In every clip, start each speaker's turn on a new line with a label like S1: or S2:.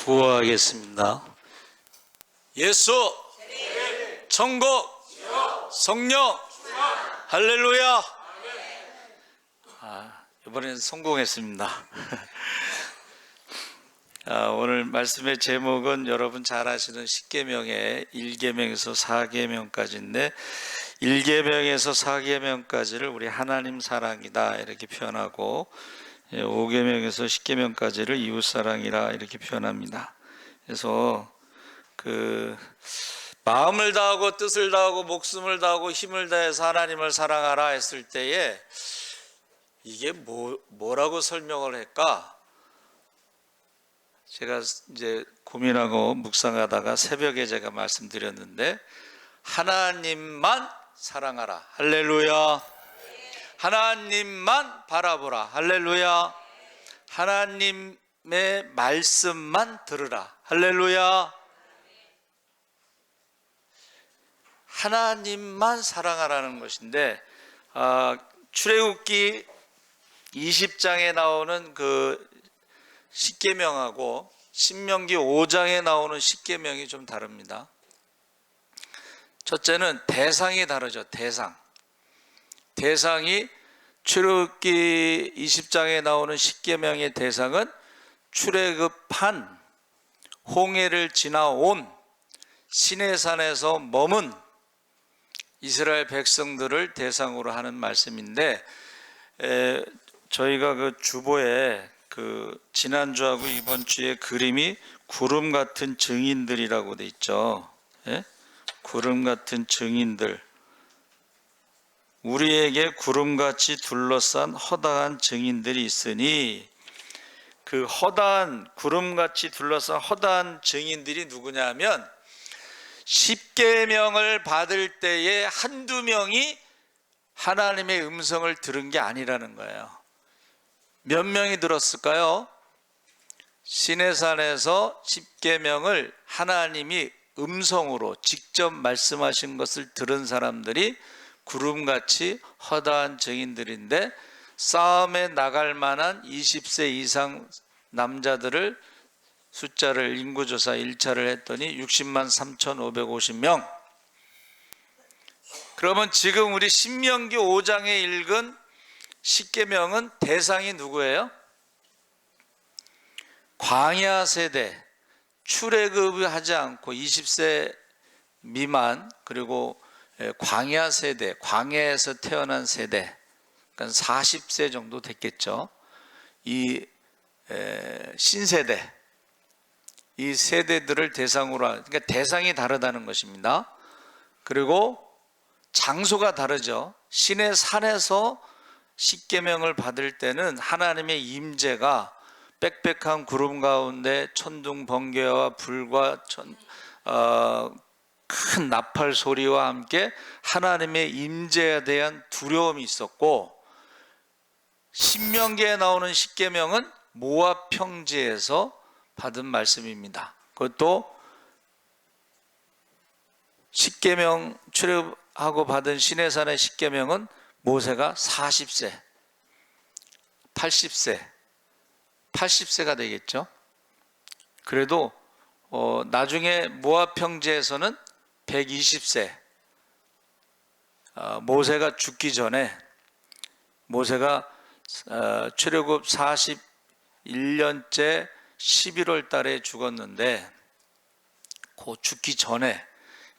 S1: 구호하겠습니다. 예수, 천국, 성령, 할렐루야. 이번엔 성공했습니다. 오늘 말씀의 제목은 여러분 잘 아시는 십계명의 1계명에서 4계명까지인데 1계명에서 4계명까지를 우리 하나님 사랑이다 이렇게 표현하고 5계명에서 10계명까지를 이웃사랑이라 이렇게 표현합니다. 그래서 마음을 다하고 뜻을 다하고 목숨을 다하고 힘을 다해서 하나님을 사랑하라 했을 때에 이게 뭐라고 설명을 할까? 제가 이제 고민하고 묵상하다가 새벽에 제가 말씀드렸는데 하나님만 사랑하라. 할렐루야. 하나님만 바라보라. 할렐루야. 하나님의 말씀만 들으라. 할렐루야. 하나님만 사랑하라는 것인데 출애굽기 20장에 나오는 그 십계명하고 신명기 5장에 나오는 십계명이 좀 다릅니다. 첫째는 대상이 다르죠. 대상이 출애굽기 20장에 나오는 십계명의 대상은 출애굽한 홍해를 지나온 시내산에서 머문 이스라엘 백성들을 대상으로 하는 말씀인데 저희가 그 주보에 지난주하고 이번 주에 그림이 구름 같은 증인들이라고 돼 있죠. 예? 구름 같은 증인들. 우리에게 구름같이 둘러싼 허다한 증인들이 있으니 그 구름같이 둘러싼 허다한 증인들이 누구냐면 십계명을 받을 때에 한두 명이 하나님의 음성을 들은 게 아니라는 거예요. 몇 명이 들었을까요? 시내산에서 십계명을 하나님이 음성으로 직접 말씀하신 것을 들은 사람들이 구름같이 허다한 증인들인데 싸움에 나갈 만한 20세 이상 남자들을 숫자를 인구조사 1차를 했더니 60만 3,550명. 그러면 지금 우리 신명기 5장에 읽은 십계명은 대상이 누구예요? 광야 세대, 출애굽하지 않고 20세 미만, 그리고 광야 세대, 광야에서 태어난 세대, 그러니까 40세 정도 됐겠죠. 이 신세대, 이 세대들을 대상으로, 그러니까 대상이 다르다는 것입니다. 그리고 장소가 다르죠. 신의 산에서 십계명을 받을 때는 하나님의 임재가 빽빽한 구름 가운데 천둥 번개와 불과 큰 나팔 소리와 함께 하나님의 임재에 대한 두려움이 있었고, 신명기에 나오는 십계명은 모압 평지에서 받은 말씀입니다. 그것도 십계명 출애굽하고 받은 시내산의 십계명은 모세가 40세, 80세가 되겠죠. 그래도 나중에 모압 평지에서는 120세, 모세가 죽기 전에, 모세가 출애굽 41년째 11월 달에 죽었는데 그 죽기 전에,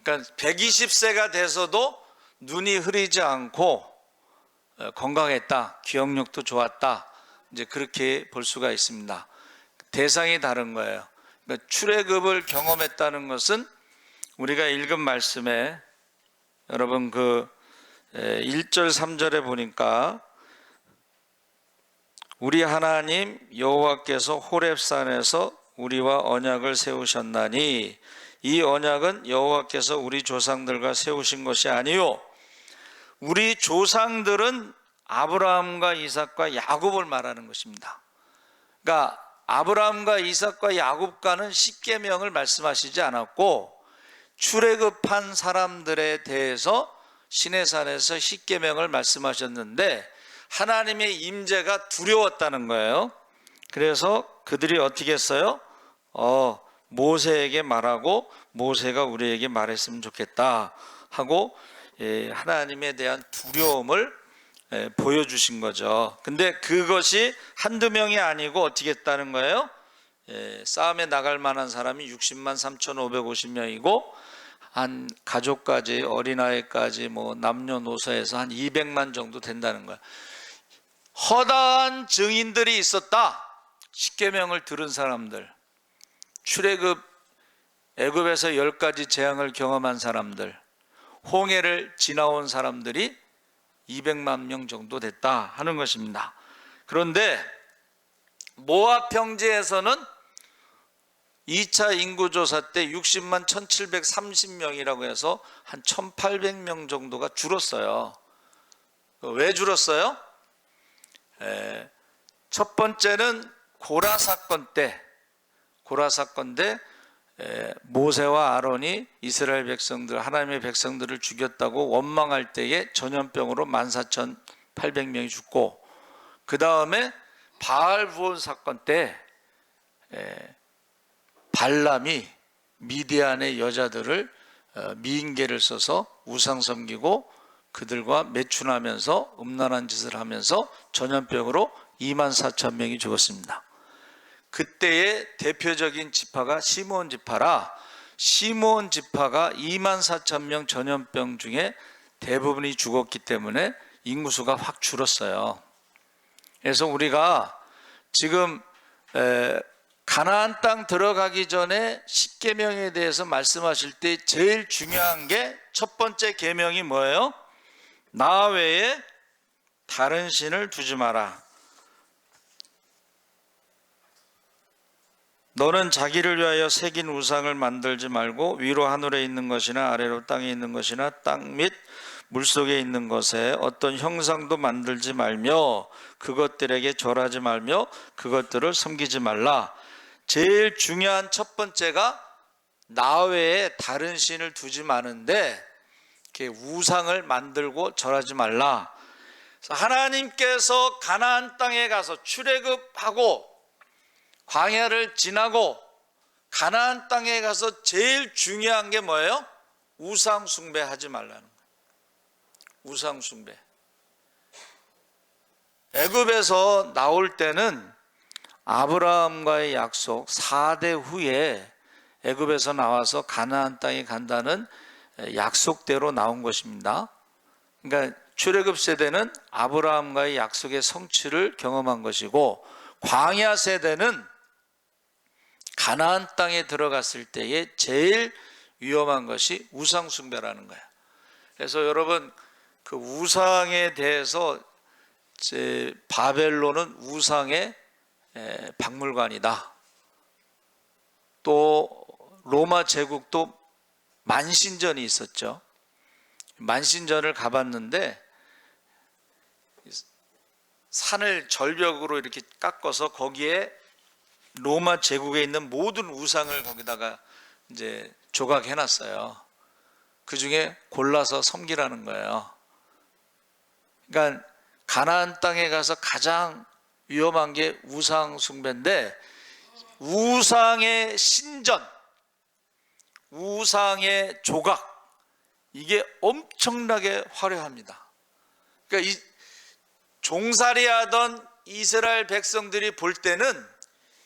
S1: 그러니까 120세가 돼서도 눈이 흐리지 않고 건강했다, 기억력도 좋았다, 이제 그렇게 볼 수가 있습니다. 대상이 다른 거예요. 그러니까 출애굽을 경험했다는 것은 우리가 읽은 말씀에 여러분 1절 3절에 보니까 우리 하나님 여호와께서 호렙산에서 우리와 언약을 세우셨나니 이 언약은 여호와께서 우리 조상들과 세우신 것이 아니요 우리 조상들은 아브라함과 이삭과 야곱을 말하는 것입니다. 그러니까 아브라함과 이삭과 야곱과는 십계명을 말씀하시지 않았고 출애굽한 사람들에 대해서 시내산에서 십계명을 말씀하셨는데 하나님의 임재가 두려웠다는 거예요. 그래서 그들이 어떻게 했어요? 모세에게 말하고 모세가 우리에게 말했으면 좋겠다 하고 하나님에 대한 두려움을 보여주신 거죠. 근데 그것이 한두 명이 아니고 어떻게 했다는 거예요? 싸움에 나갈 만한 사람이 60만 3,550명이고 한 가족까지 어린아이까지 뭐 남녀노소해서 한 200만 정도 된다는 거야. 허다한 증인들이 있었다. 십계명을 들은 사람들, 출애굽 애굽에서 10가지 재앙을 경험한 사람들, 홍해를 지나온 사람들이 200만 명 정도 됐다 하는 것입니다. 그런데 모압 평지에서는 2차 인구조사 때 60만 1730명이라고 해서 한 1800명 정도가 줄었어요. 왜 줄었어요? 첫 번째는 고라 사건 때 모세와 아론이 이스라엘 백성들, 하나님의 백성들을 죽였다고 원망할 때에 전염병으로 14,800명이 죽고, 그 다음에 바알 부온 사건 때 발람이 미디안의 여자들을 미인계를 써서 우상 섬기고 그들과 매춘하면서 음란한 짓을 하면서 전염병으로 24,000명이 죽었습니다. 그때의 대표적인 지파가 시므온 지파라, 시므온 지파가 24,000명 전염병 중에 대부분이 죽었기 때문에 인구수가 확 줄었어요. 그래서 우리가 지금 가나안 땅 들어가기 전에 십계명에 대해서 말씀하실 때 제일 중요한 게 첫 번째 계명이 뭐예요? 나 외에 다른 신을 두지 마라. 너는 자기를 위하여 새긴 우상을 만들지 말고 위로 하늘에 있는 것이나 아래로 땅에 있는 것이나 땅 및 물속에 있는 것에 어떤 형상도 만들지 말며 그것들에게 절하지 말며 그것들을 섬기지 말라. 제일 중요한 첫 번째가 나 외에 다른 신을 두지 마는데 우상을 만들고 절하지 말라. 하나님께서 가나안 땅에 가서 출애굽하고 광야를 지나고 가나안 땅에 가서 제일 중요한 게 뭐예요? 우상 숭배하지 말라는 거예요. 우상 숭배. 애굽에서 나올 때는 아브라함과의 약속 4대 후에 애굽에서 나와서 가나안 땅에 간다는 약속대로 나온 것입니다. 그러니까 출애굽 세대는 아브라함과의 약속의 성취를 경험한 것이고, 광야 세대는 가나안 땅에 들어갔을 때에 제일 위험한 것이 우상 숭배라는 거예요. 그래서 여러분, 그 우상에 대해서 바벨론은 우상의 박물관이다. 또 로마 제국도 만신전이 있었죠. 만신전을 가봤는데 산을 절벽으로 이렇게 깎아서 거기에 로마 제국에 있는 모든 우상을 거기다가 이제 조각해 놨어요. 그 중에 골라서 섬기라는 거예요. 그러니까 가나안 땅에 가서 가장 위험한 게 우상 숭배인데, 우상의 신전, 우상의 조각, 이게 엄청나게 화려합니다. 그러니까 이 종살이하던 이스라엘 백성들이 볼 때는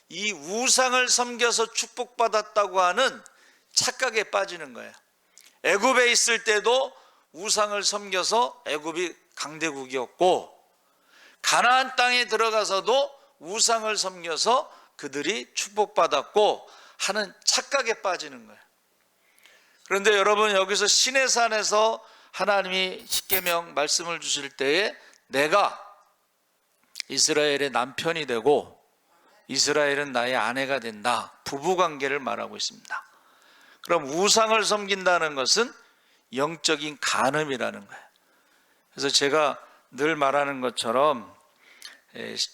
S1: 이 우상을 섬겨서 축복받았다고 하는 착각에 빠지는 거예요. 애굽에 있을 때도 우상을 섬겨서 애굽이 강대국이었고, 가나안 땅에 들어가서도 우상을 섬겨서 그들이 축복받았고 하는 착각에 빠지는 거예요. 그런데 여러분, 여기서 시내산에서 하나님이 십계명 말씀을 주실 때에 내가 이스라엘의 남편이 되고 이스라엘은 나의 아내가 된다, 부부관계를 말하고 있습니다. 그럼 우상을 섬긴다는 것은 영적인 간음이라는 거예요. 그래서 제가 늘 말하는 것처럼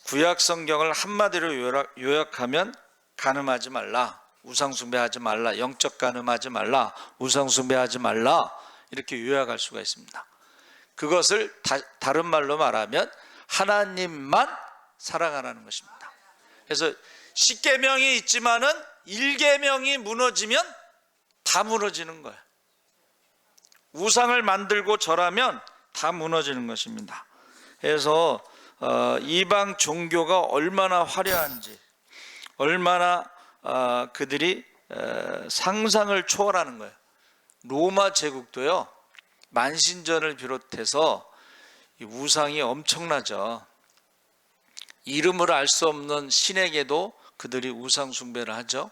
S1: 구약 성경을 한마디로 요약하면 간음하지 말라, 우상 숭배하지 말라, 영적 간음하지 말라, 우상 숭배하지 말라, 이렇게 요약할 수가 있습니다. 그것을 다른 말로 말하면 하나님만 사랑하라는 것입니다. 그래서 십계명이 있지만은 1계명이 무너지면 다 무너지는 거예요. 우상을 만들고 절하면 다 무너지는 것입니다. 그래서 이방 종교가 얼마나 화려한지, 얼마나 그들이 상상을 초월하는 거예요. 로마 제국도요, 만신전을 비롯해서 우상이 엄청나죠. 이름을 알 수 없는 신에게도 그들이 우상 숭배를 하죠.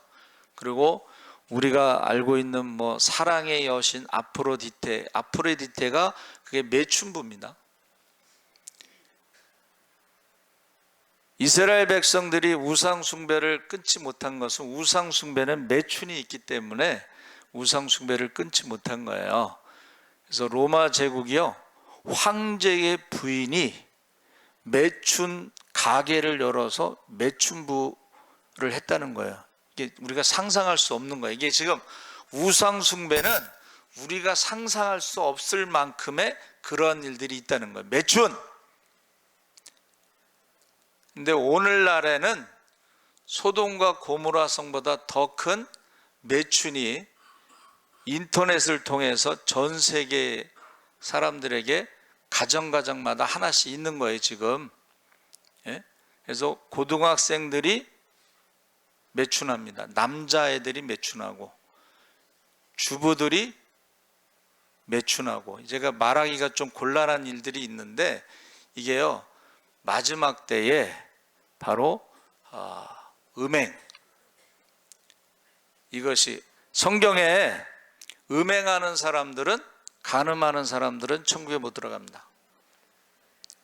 S1: 그리고 우리가 알고 있는 뭐 사랑의 여신 아프로디테가 그게 매춘부입니다. 이스라엘 백성들이 우상 숭배를 끊지 못한 것은 우상 숭배는 매춘이 있기 때문에 우상 숭배를 끊지 못한 거예요. 그래서 로마 제국이요, 황제의 부인이 매춘 가게를 열어서 매춘부를 했다는 거예요. 이게 우리가 상상할 수 없는 거예요. 이게 지금 우상 숭배는 우리가 상상할 수 없을 만큼의 그런 일들이 있다는 거예요. 매춘. 근데 오늘날에는 소돔과 고모라 성보다 더 큰 매춘이 인터넷을 통해서 전 세계 사람들에게 가정마다 하나씩 있는 거예요, 지금. 예? 그래서 고등학생들이 매춘합니다. 남자애들이 매춘하고, 주부들이 매춘하고, 제가 말하기가 좀 곤란한 일들이 있는데, 이게요, 마지막 때에 바로 음행, 이것이 성경에 음행하는 사람들은, 간음하는 사람들은 천국에 못 들어갑니다.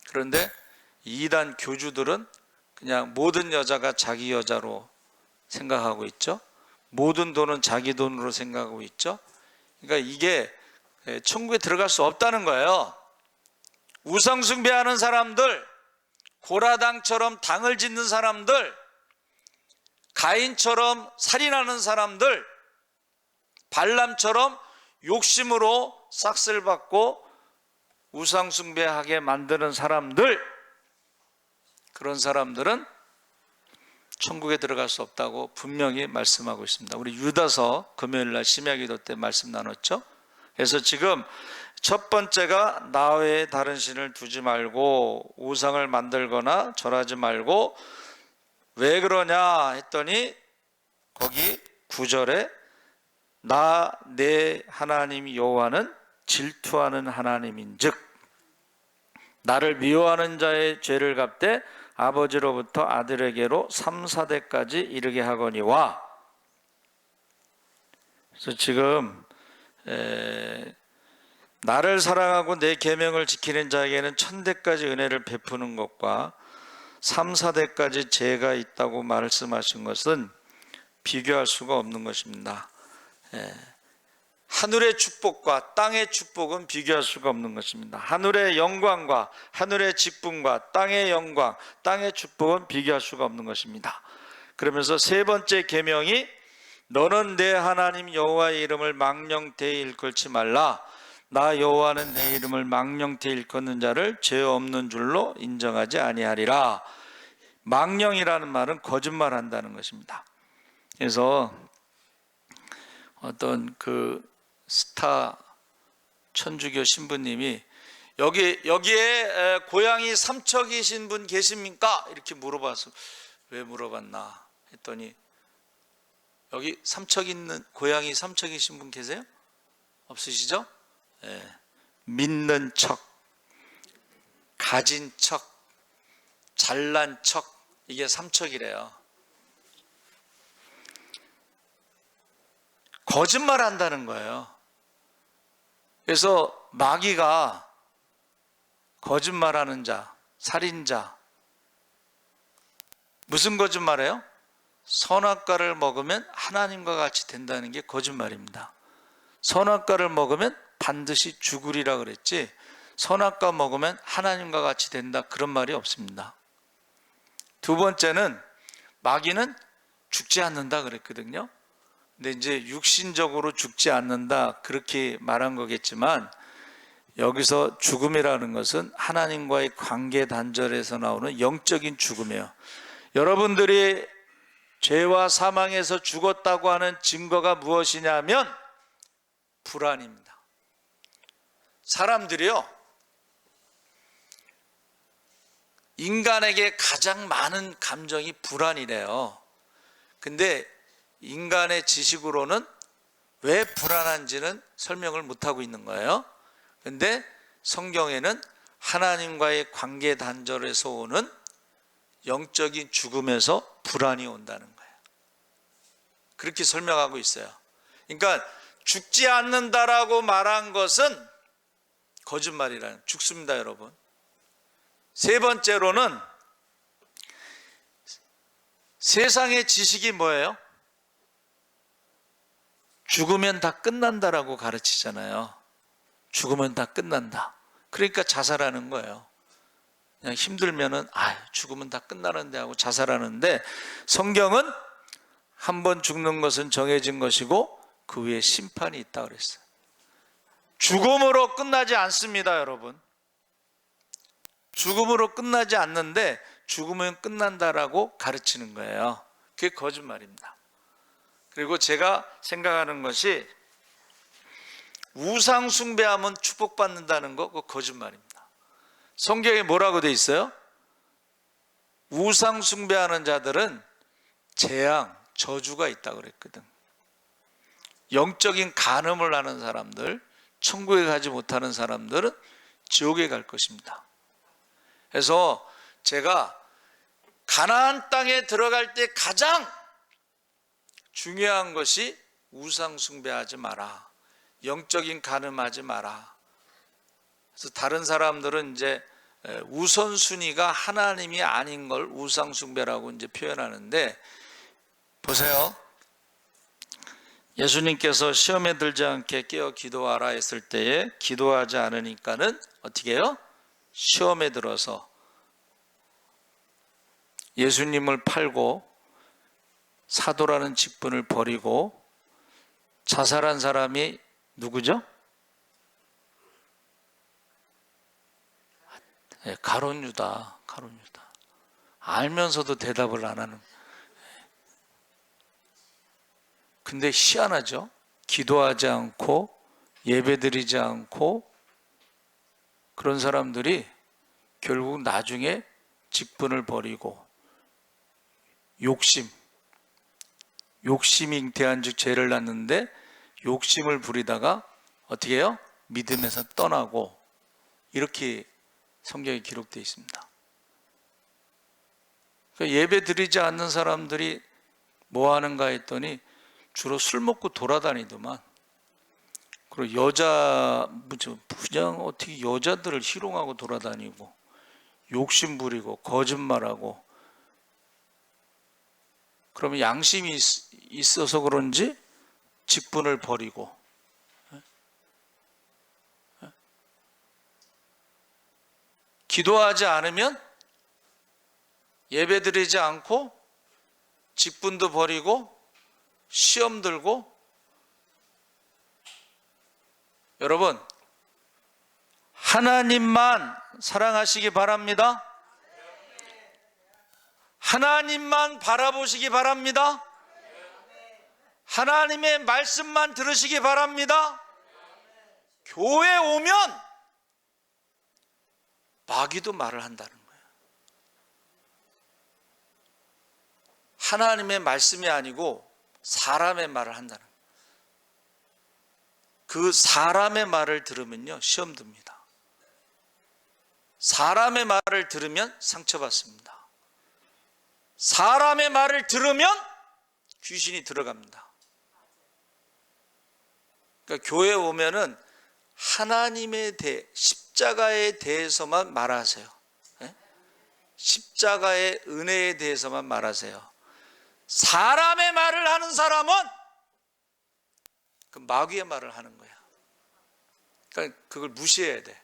S1: 그런데 이단 교주들은 그냥 모든 여자가 자기 여자로 생각하고 있죠. 모든 돈은 자기 돈으로 생각하고 있죠. 그러니까 이게 천국에 들어갈 수 없다는 거예요. 우상 숭배하는 사람들, 고라당처럼 당을 짓는 사람들, 가인처럼 살인하는 사람들, 발람처럼 욕심으로 싹쓸 받고 우상 숭배하게 만드는 사람들, 그런 사람들은 천국에 들어갈 수 없다고 분명히 말씀하고 있습니다. 우리 유다서 금요일날 심야기도 때 말씀 나눴죠. 그래서 지금 첫 번째가 나 외에 다른 신을 두지 말고 우상을 만들거나 절하지 말고, 왜 그러냐 했더니 거기 9절에 나 내 하나님 여호와는 질투하는 하나님인즉 나를 미워하는 자의 죄를 갚되 아버지로부터 아들에게로 3, 4대까지 이르게 하거니와. 그래서 지금 나를 사랑하고 내 계명을 지키는 자에게는 1000대까지 은혜를 베푸는 것과 3, 4대까지 죄가 있다고 말씀하신 것은 비교할 수가 없는 것입니다. 하늘의 축복과 땅의 축복은 비교할 수가 없는 것입니다. 하늘의 영광과 하늘의 직분과 땅의 영광, 땅의 축복은 비교할 수가 없는 것입니다. 그러면서 세 번째 계명이 너는 내 하나님 여호와의 이름을 망령되이 일컬지 말라. 나 여호와는 내 이름을 망령되이 일컫는 자를 죄 없는 줄로 인정하지 아니하리라. 망령이라는 말은 거짓말한다는 것입니다. 그래서 어떤 그 스타 천주교 신부님이 여기에 고양이 삼척이신 분 계십니까? 이렇게 물어봐서 왜 물어봤나 했더니 여기 삼척 있는 고양이 삼척이신 분 계세요? 없으시죠? 믿는 척, 가진 척, 잘난 척, 이게 삼척이래요. 거짓말 한다는 거예요. 그래서 마귀가 거짓말하는 자, 살인자, 무슨 거짓말해요? 선악과를 먹으면 하나님과 같이 된다는 게 거짓말입니다. 선악과를 먹으면 반드시 죽으리라 그랬지, 선악과 먹으면 하나님과 같이 된다, 그런 말이 없습니다. 두 번째는 마귀는 죽지 않는다 그랬거든요. 근데 이제 육신적으로 죽지 않는다 그렇게 말한 거겠지만, 여기서 죽음이라는 것은 하나님과의 관계 단절에서 나오는 영적인 죽음이에요. 여러분들이 죄와 사망에서 죽었다고 하는 증거가 무엇이냐면 불안입니다. 사람들이요, 인간에게 가장 많은 감정이 불안이래요. 근데 인간의 지식으로는 왜 불안한지는 설명을 못하고 있는 거예요. 근데 성경에는 하나님과의 관계 단절에서 오는 영적인 죽음에서 불안이 온다는 거예요. 그렇게 설명하고 있어요. 그러니까 죽지 않는다라고 말한 것은 거짓말이라는, 죽습니다, 여러분. 세 번째로는 세상의 지식이 뭐예요? 죽으면 다 끝난다라고 가르치잖아요. 죽으면 다 끝난다. 그러니까 자살하는 거예요. 그냥 힘들면은 죽으면 다 끝나는데 하고 자살하는데, 성경은 한 번 죽는 것은 정해진 것이고 그 위에 심판이 있다 그랬어요. 죽음으로 끝나지 않습니다, 여러분. 죽음으로 끝나지 않는데 죽으면 끝난다라고 가르치는 거예요. 그게 거짓말입니다. 그리고 제가 생각하는 것이 우상 숭배하면 축복받는다는 거, 그거 거짓말입니다. 성경에 뭐라고 돼 있어요? 우상 숭배하는 자들은 재앙, 저주가 있다고 그랬거든. 영적인 간음을 하는 사람들, 천국에 가지 못하는 사람들은 지옥에 갈 것입니다. 그래서 제가 가나안 땅에 들어갈 때 가장 중요한 것이 우상 숭배하지 마라, 영적인 간음하지 마라. 그래서 다른 사람들은 이제 우선순위가 하나님이 아닌 걸 우상 숭배라고 이제 표현하는데, 보세요. 예수님께서 시험에 들지 않게 깨어 기도하라 했을 때에 기도하지 않으니까는 어떻게 해요? 시험에 들어서 예수님을 팔고 사도라는 직분을 버리고 자살한 사람이 누구죠? 가룟 유다. 알면서도 대답을 안 하는. 근데 희한하죠? 기도하지 않고 예배드리지 않고 그런 사람들이 결국 나중에 직분을 버리고 욕심이 잉태한즉 죄를 낳는데 욕심을 부리다가 어떻게 해요? 믿음에서 떠나고, 이렇게 성경에 기록되어 있습니다. 그러니까 예배드리지 않는 사람들이 뭐 하는가 했더니 주로 술 먹고 돌아다니더만. 그리고 그냥 어떻게 여자들을 희롱하고 돌아다니고 욕심 부리고 거짓말하고. 그러면 양심이 있어서 그런지 직분을 버리고, 기도하지 않으면, 예배드리지 않고 직분도 버리고 시험 들고. 여러분, 하나님만 사랑하시기 바랍니다. 하나님만 바라보시기 바랍니다. 하나님의 말씀만 들으시기 바랍니다. 교회 오면 마귀도 말을 한다는 거예요. 하나님의 말씀이 아니고 사람의 말을 한다는 거예요. 그 사람의 말을 들으면요, 시험 듭니다. 사람의 말을 들으면 상처받습니다. 사람의 말을 들으면 귀신이 들어갑니다. 그러니까 교회에 오면은 하나님에 대해, 십자가에 대해서만 말하세요. 십자가의 은혜에 대해서만 말하세요. 사람의 말을 하는 사람은 그 마귀의 말을 하는 거야. 그러니까 그걸 무시해야 돼.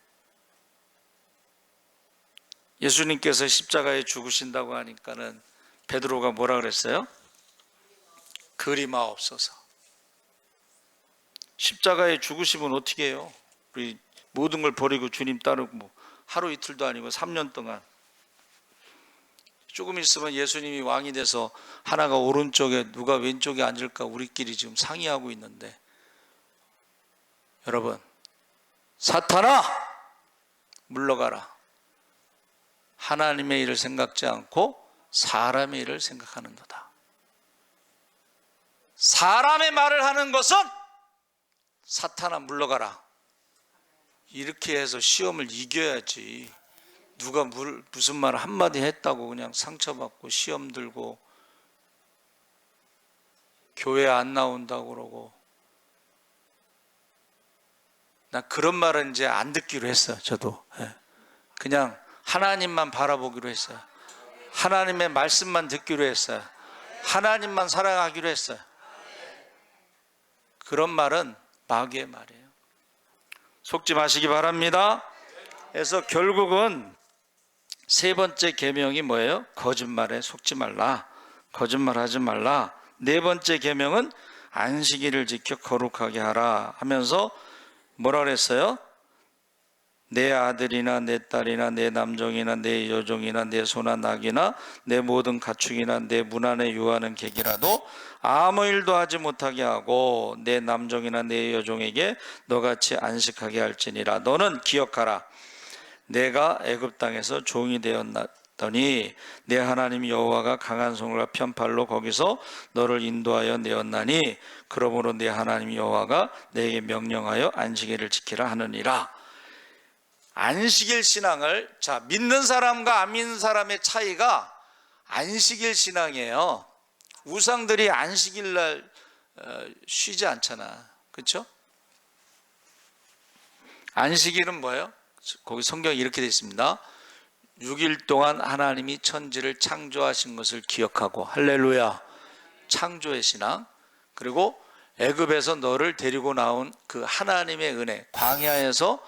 S1: 예수님께서 십자가에 죽으신다고 하니까는 베드로가 뭐라 그랬어요? 그리마옵소서. 십자가에 죽으시면 어떻게 해요? 우리 모든 걸 버리고 주님 따르고 하루 이틀도 아니고 3년 동안 조금 있으면 예수님이 왕이 돼서 하나가 오른쪽에 누가 왼쪽에 앉을까 우리끼리 지금 상의하고 있는데, 여러분, 사탄아 물러가라. 하나님의 일을 생각지 않고 사람의 일을 생각하는도다. 사람의 말을 하는 것은 사탄아 물러가라. 이렇게 해서 시험을 이겨야지. 누가 무슨 말 한마디 했다고 그냥 상처받고 시험 들고 교회 안 나온다고 그러고. 나 그런 말은 이제 안 듣기로 했어요. 저도 그냥 하나님만 바라보기로 했어요. 하나님의 말씀만 듣기로 했어요. 하나님만 사랑하기로 했어요. 그런 말은 마귀의 말이에요. 속지 마시기 바랍니다. 그래서 결국은 세 번째 계명이 뭐예요? 거짓말에 속지 말라. 거짓말하지 말라. 네 번째 계명은 안식일을 지켜 거룩하게 하라 하면서 뭐라 그랬어요? 내 아들이나 내 딸이나 내 남종이나 내 여종이나 내 소나 낙이나 내 모든 가축이나 내 문 안에 유하는 객이라도 아무 일도 하지 못하게 하고 내 남종이나 내 여종에게 너같이 안식하게 할지니라. 너는 기억하라. 내가 애굽 땅에서 종이 되었더니 내 하나님 여호와가 강한 손과 편팔로 거기서 너를 인도하여 내었나니 그러므로 내 하나님 여호와가 내게 명령하여 안식일을 지키라 하느니라. 안식일 신앙을, 자, 믿는 사람과 안 믿는 사람의 차이가 안식일 신앙이에요. 우상들이 안식일 날 쉬지 않잖아. 그렇죠? 안식일은 뭐예요? 거기 성경에 이렇게 되어 있습니다. 6일 동안 하나님이 천지를 창조하신 것을 기억하고, 할렐루야, 창조의 신앙. 그리고 애굽에서 너를 데리고 나온 그 하나님의 은혜, 광야에서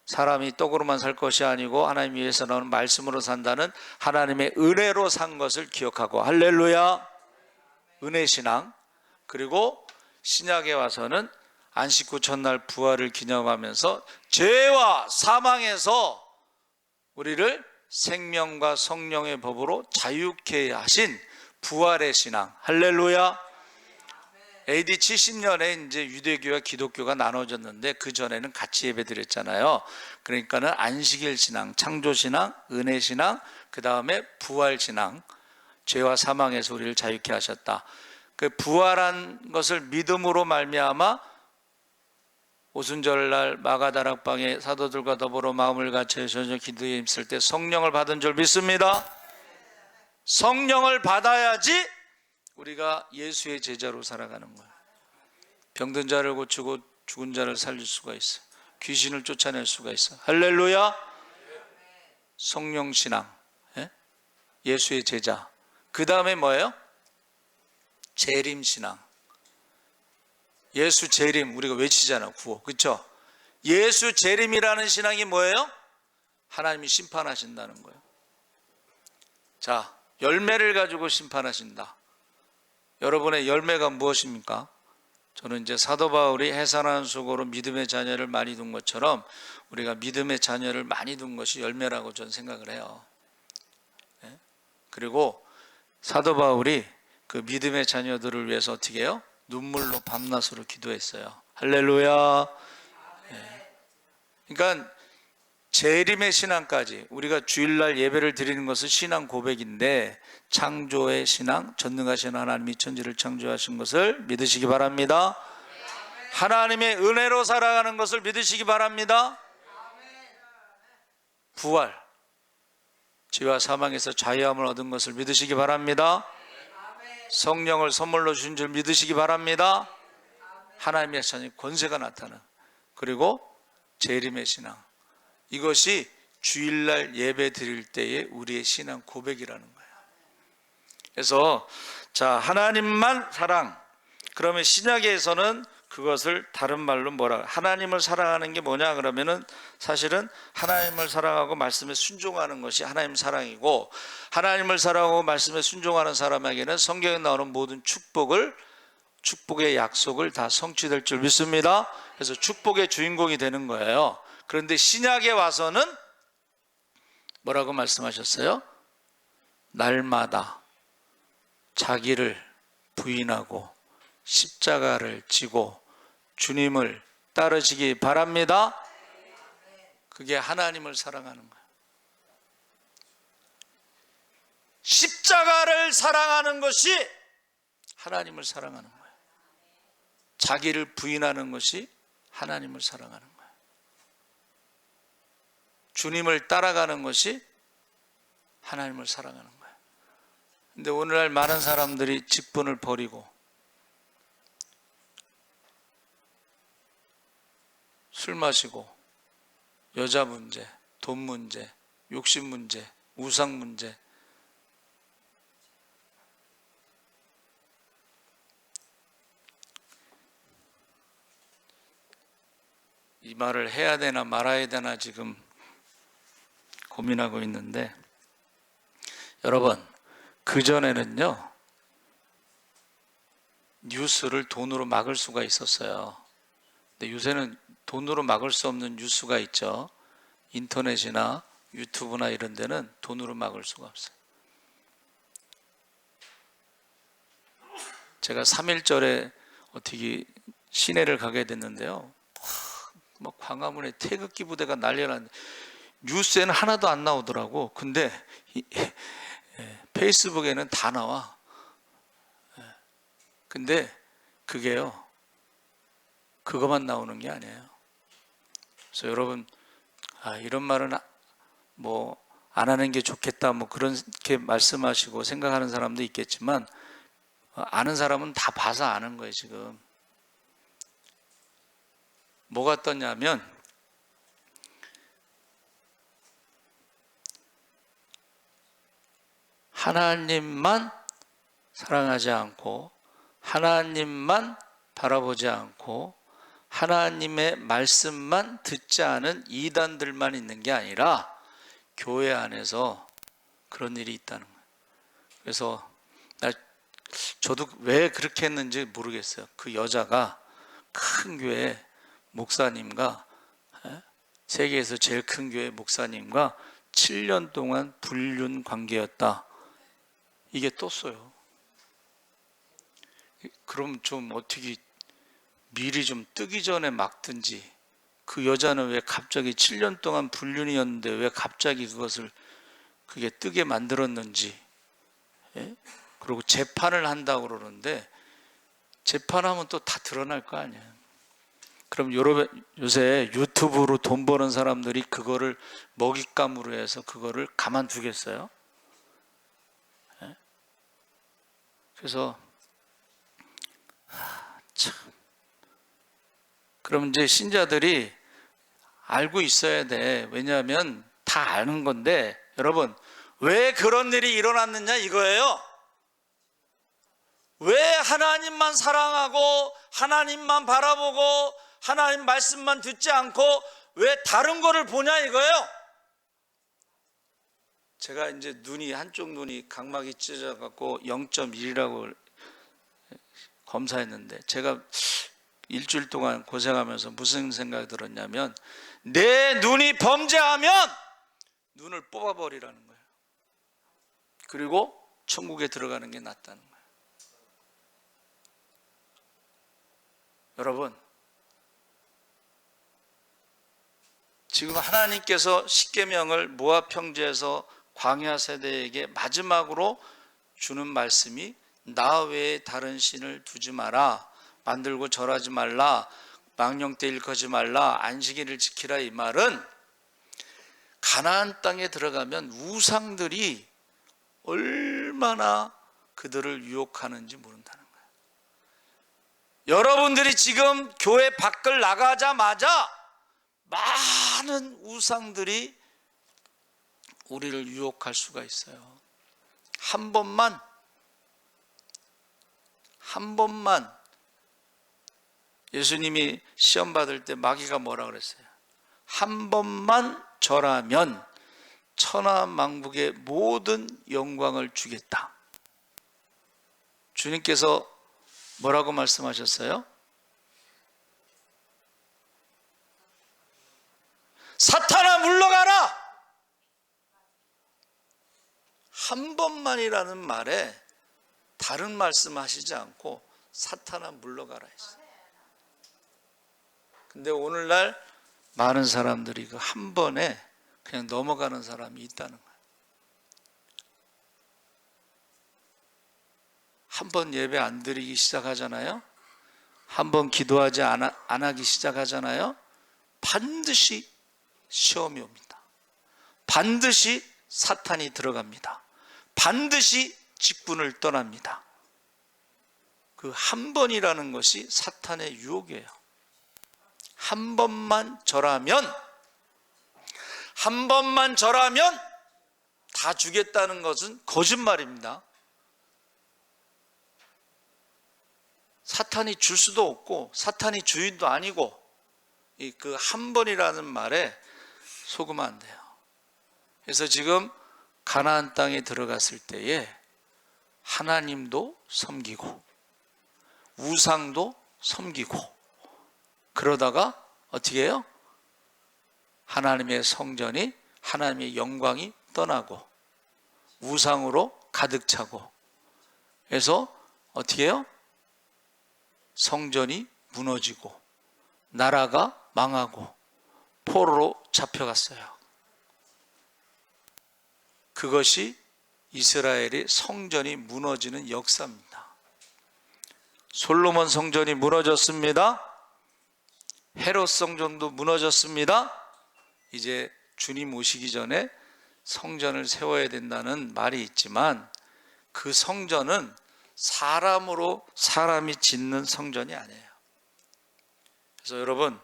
S1: 사람이 떡으로만 살 것이 아니고 하나님 위해서 나오는 말씀으로 산다는 하나님의 은혜로 산 것을 기억하고, 할렐루야, 은혜 신앙. 그리고 신약에 와서는 안식 후 첫날 부활을 기념하면서 죄와 사망에서 우리를 생명과 성령의 법으로 자유케 하신 부활의 신앙, 할렐루야. AD 70년에 이제 유대교와 기독교가 나눠졌는데 그 전에는 같이 예배드렸잖아요. 그러니까는 안식일 신앙, 창조 신앙, 은혜 신앙, 그 다음에 부활 신앙, 죄와 사망에서 우리를 자유케 하셨다. 그 부활한 것을 믿음으로 말미암아 오순절날 마가다락방에 사도들과 더불어 마음을 같이 저녁 기도에 힘쓸 때 성령을 받은 줄 믿습니다. 성령을 받아야지 우리가 예수의 제자로 살아가는 거예요. 병든 자를 고치고 죽은 자를 살릴 수가 있어. 귀신을 쫓아낼 수가 있어. 할렐루야. 성령 신앙, 예수의 제자. 그 다음에 뭐예요? 재림 신앙. 예수 재림, 우리가 외치잖아, 구호. 그렇죠? 예수 재림이라는 신앙이 뭐예요? 하나님이 심판하신다는 거예요. 자, 열매를 가지고 심판하신다. 여러분의 열매가 무엇입니까? 저는 이제 사도 바울이 해산하는 수고로 믿음의 자녀를 많이 둔 것처럼 우리가 믿음의 자녀를 많이 둔 것이 열매라고 저는 생각을 해요. 그리고 사도 바울이 그 믿음의 자녀들을 위해서 어떻게 해요? 눈물로 밤낮으로 기도했어요. 할렐루야. 그러니까 재림의 신앙까지, 우리가 주일날 예배를 드리는 것은 신앙 고백인데 창조의 신앙, 전능하신 하나님이 천지를 창조하신 것을 믿으시기 바랍니다. 하나님의 은혜로 살아가는 것을 믿으시기 바랍니다. 부활, 죄와 사망에서 자유함을 얻은 것을 믿으시기 바랍니다. 성령을 선물로 주신 줄 믿으시기 바랍니다. 하나님의 자녀의 권세가 나타나는, 그리고 재림의 신앙, 이것이 주일날 예배 드릴 때의 우리의 신앙 고백이라는 거예요. 그래서 자, 하나님만 사랑. 그러면 신약에서는 그것을 다른 말로 뭐라, 하나님을 사랑하는 게 뭐냐 그러면은 사실은 하나님을 사랑하고 말씀에 순종하는 것이 하나님 사랑이고, 하나님을 사랑하고 말씀에 순종하는 사람에게는 성경에 나오는 모든 축복의 약속을 다 성취될 줄 믿습니다. 그래서 축복의 주인공이 되는 거예요. 그런데 신약에 와서는 뭐라고 말씀하셨어요? 날마다 자기를 부인하고 십자가를 지고 주님을 따르시기 바랍니다. 그게 하나님을 사랑하는 거예요. 십자가를 사랑하는 것이 하나님을 사랑하는 거예요. 자기를 부인하는 것이 하나님을 사랑하는 거예요. 주님을 따라가는 것이 하나님을 사랑하는 거예요. 근데 오늘날 많은 사람들이 직분을 버리고 술 마시고 여자 문제, 돈 문제, 욕심 문제, 우상 문제, 이 말을 해야 되나 말아야 되나 지금 고민하고 있는데, 여러분, 그전에는요 뉴스를 돈으로 막을 수가 있었어요. 근데 요새는 돈으로 막을 수 없는 뉴스가 있죠. 인터넷이나 유튜브나 이런 데는 돈으로 막을 수가 없어요. 제가 3.1절에 어떻게 시내를 가게 됐는데요, 막 광화문에 태극기 부대가 난리가 났는데 뉴스에는 하나도 안 나오더라고. 근데 페이스북에는 다 나와. 근데 그게요, 그것만 나오는 게 아니에요. 그래서 여러분, 이런 말은 뭐 안 하는 게 좋겠다, 뭐 그렇게 말씀하시고 생각하는 사람도 있겠지만, 아는 사람은 다 봐서 아는 거예요. 지금 뭐가 떴냐면, 하나님만 사랑하지 않고 하나님만 바라보지 않고 하나님의 말씀만 듣지 않은 이단들만 있는 게 아니라 교회 안에서 그런 일이 있다는 거예요. 그래서 저도 왜 그렇게 했는지 모르겠어요. 그 여자가 큰 교회 목사님과, 세계에서 제일 큰 교회 목사님과 7년 동안 불륜 관계였다, 이게 떴어요. 그럼 좀 어떻게 미리 좀 뜨기 전에 막든지, 그 여자는 왜 갑자기 7년 동안 불륜이었는데 왜 갑자기 그게 뜨게 만들었는지. 그리고 재판을 한다고 그러는데 재판하면 또 다 드러날 거 아니에요. 그럼 요새 유튜브로 돈 버는 사람들이 그거를 먹잇감으로 해서 그거를 가만두겠어요? 그래서 참, 그럼 이제 신자들이 알고 있어야 돼. 왜냐하면 다 아는 건데, 여러분, 왜 그런 일이 일어났느냐 이거예요. 왜 하나님만 사랑하고 하나님만 바라보고 하나님 말씀만 듣지 않고 왜 다른 거를 보냐 이거예요. 제가 이제 한쪽 눈이 각막이 찢어져갖고 0.1이라고 검사했는데, 제가 일주일 동안 고생하면서 무슨 생각이 들었냐면, 내 눈이 범죄하면 눈을 뽑아버리라는 거예요. 그리고 천국에 들어가는 게 낫다는 거예요. 여러분, 지금 하나님께서 십계명을 모압 평지에서 광야 세대에게 마지막으로 주는 말씀이, 나 외에 다른 신을 두지 마라, 만들고 절하지 말라, 망령 때 일컫지 말라, 안식일을 지키라, 이 말은 가나안 땅에 들어가면 우상들이 얼마나 그들을 유혹하는지 모른다는 거예요. 여러분들이 지금 교회 밖을 나가자마자 많은 우상들이 우리를 유혹할 수가 있어요. 한 번만 예수님이 시험 받을 때 마귀가 뭐라 그랬어요? 한 번만 절하면 천하만국의 모든 영광을 주겠다. 주님께서 뭐라고 말씀하셨어요? 사탄아 물러가라! 한 번만이라는 말에 다른 말씀하시지 않고 사탄아 물러가라 했어요. 근데 오늘날 많은 사람들이 그 한 번에 그냥 넘어가는 사람이 있다는 거예요. 한 번 예배 안 드리기 시작하잖아요. 한 번 기도하지 안 하기 시작하잖아요. 반드시 시험이 옵니다. 반드시 사탄이 들어갑니다. 반드시 직분을 떠납니다. 그 한 번이라는 것이 사탄의 유혹이에요. 한 번만 절하면 다 주겠다는 것은 거짓말입니다. 사탄이 줄 수도 없고 사탄이 주인도 아니고 그 한 번이라는 말에 속으면 안 돼요. 그래서 지금 가나안 땅에 들어갔을 때에 하나님도 섬기고 우상도 섬기고 그러다가 어떻게 해요? 하나님의 성전이 하나님의 영광이 떠나고 우상으로 가득 차고 그래서 어떻게 해요? 성전이 무너지고 나라가 망하고 포로로 잡혀갔어요. 그것이 이스라엘의 성전이 무너지는 역사입니다. 솔로몬 성전이 무너졌습니다. 헤롯 성전도 무너졌습니다. 이제 주님 오시기 전에 성전을 세워야 된다는 말이 있지만 그 성전은 사람으로 사람이 짓는 성전이 아니에요. 그래서 여러분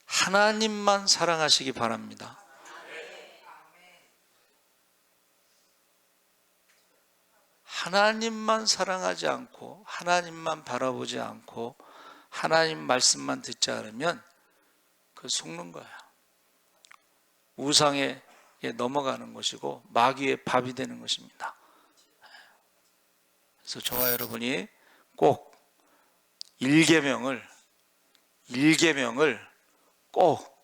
S1: 하나님만 사랑하시기 바랍니다. 하나님만 사랑하지 않고 하나님만 바라보지 않고 하나님 말씀만 듣지 않으면 그 속는 거예요. 우상에 넘어가는 것이고 마귀의 밥이 되는 것입니다. 그래서 저와 여러분이 꼭 일계명을 꼭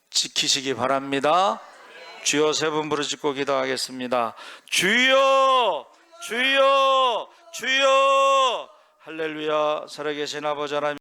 S1: 지키시기 바랍니다. 주여 세 번 부르짖고 기도하겠습니다. 주여 주여 주여 할렐루야. 살아계신 아버지 하나님